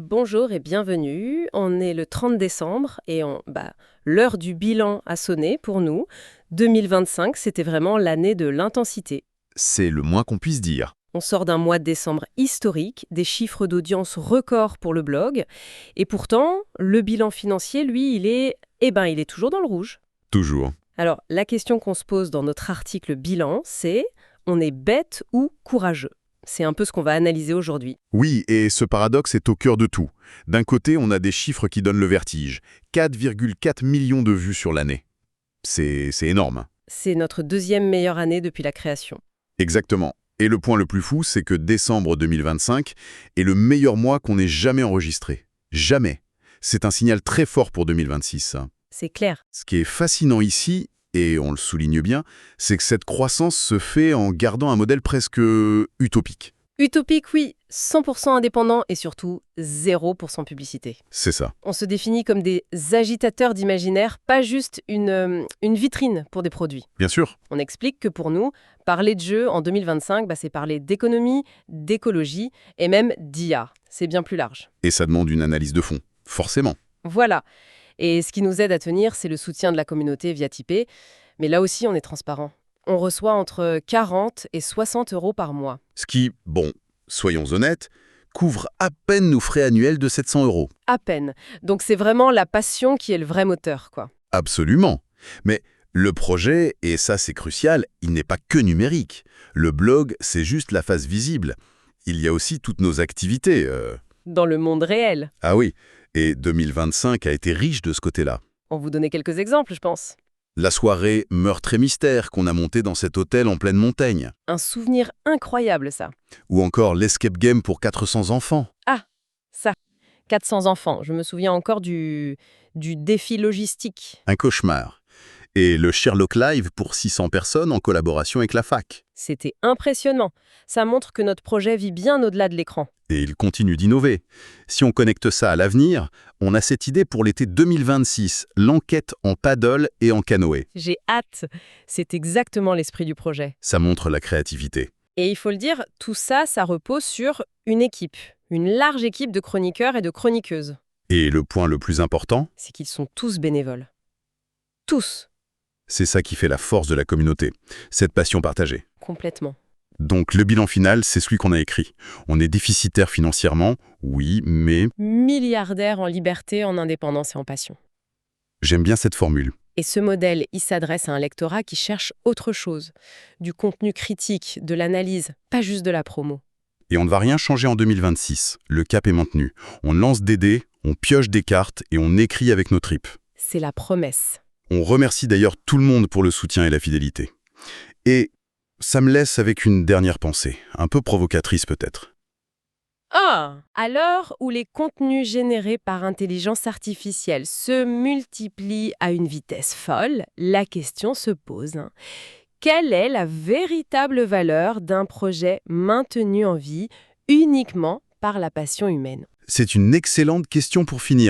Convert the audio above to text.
Bonjour et bienvenue. On est le 30 décembre et l'heure du bilan a sonné pour nous. 2025, c'était vraiment l'année de l'intensité. C'est le moins qu'on puisse dire. On sort d'un mois de décembre historique, des chiffres d'audience records pour le blog. Et pourtant, le bilan financier, lui, il est toujours dans le rouge. Toujours. Alors, la question qu'on se pose dans notre article bilan, c'est on est bête ou courageux? C'est un peu ce qu'on va analyser aujourd'hui. Oui, et ce paradoxe est au cœur de tout. D'un côté, on a des chiffres qui donnent le vertige. 4,4 millions de vues sur l'année. C'est énorme. C'est notre deuxième meilleure année depuis la création. Exactement. Et le point le plus fou, c'est que décembre 2025 est le meilleur mois qu'on ait jamais enregistré. Jamais. C'est un signal très fort pour 2026. C'est clair. Ce qui est fascinant ici, et on le souligne bien, c'est que cette croissance se fait en gardant un modèle presque utopique. Utopique, oui, 100% indépendant et surtout 0% publicité. C'est ça. On se définit comme des agitateurs d'imaginaire, pas juste une vitrine pour des produits. Bien sûr. On explique que pour nous, parler de jeu en 2025, c'est parler d'économie, d'écologie et même d'IA. C'est bien plus large. Et ça demande une analyse de fond, forcément. Voilà. Et ce qui nous aide à tenir, c'est le soutien de la communauté via Tipeee. Mais là aussi, on est transparent. On reçoit entre 40 et 60 euros par mois. Ce qui, soyons honnêtes, couvre à peine nos frais annuels de 700 euros. À peine. Donc c'est vraiment la passion qui est le vrai moteur, quoi. Absolument. Mais le projet, et ça c'est crucial, il n'est pas que numérique. Le blog, c'est juste la face visible. Il y a aussi toutes nos activités. Dans le monde réel. Ah oui, et 2025 a été riche de ce côté-là. On vous donnait quelques exemples, je pense. La soirée Meurtre et Mystère qu'on a montée dans cet hôtel en pleine montagne. Un souvenir incroyable, ça. Ou encore l'Escape Game pour 400 enfants. Ah, ça. 400 enfants. Je me souviens encore du défi logistique. Un cauchemar. Et le Sherlock Live pour 600 personnes en collaboration avec la fac. C'était impressionnant. Ça montre que notre projet vit bien au-delà de l'écran. Et il continue d'innover. Si on connecte ça à l'avenir, on a cette idée pour l'été 2026, l'enquête en paddle et en canoë. J'ai hâte. C'est exactement l'esprit du projet. Ça montre la créativité. Et il faut le dire, tout ça, ça repose sur une équipe. Une large équipe de chroniqueurs et de chroniqueuses. Et le point le plus important, C'est qu'ils sont tous bénévoles. Tous. c'est ça qui fait la force de la communauté, cette passion partagée. Complètement. Donc le bilan final, c'est celui qu'on a écrit. On est déficitaire financièrement, oui, mais Milliardaires en liberté, en indépendance et en passion. j'aime bien cette formule. Et ce modèle, il s'adresse à un lectorat qui cherche autre chose. Du contenu critique, de l'analyse, pas juste de la promo. Et on ne va rien changer en 2026. Le cap est maintenu. On lance des dés, on pioche des cartes et on écrit avec nos tripes. C'est la promesse. On remercie d'ailleurs tout le monde pour le soutien et la fidélité. Et ça me laisse avec une dernière pensée, un peu provocatrice peut-être. Ah! À l'heure où les contenus générés par intelligence artificielle se multiplient à une vitesse folle, la question se pose. Quelle est la véritable valeur d'un projet maintenu en vie uniquement par la passion humaine? C'est une excellente question pour finir.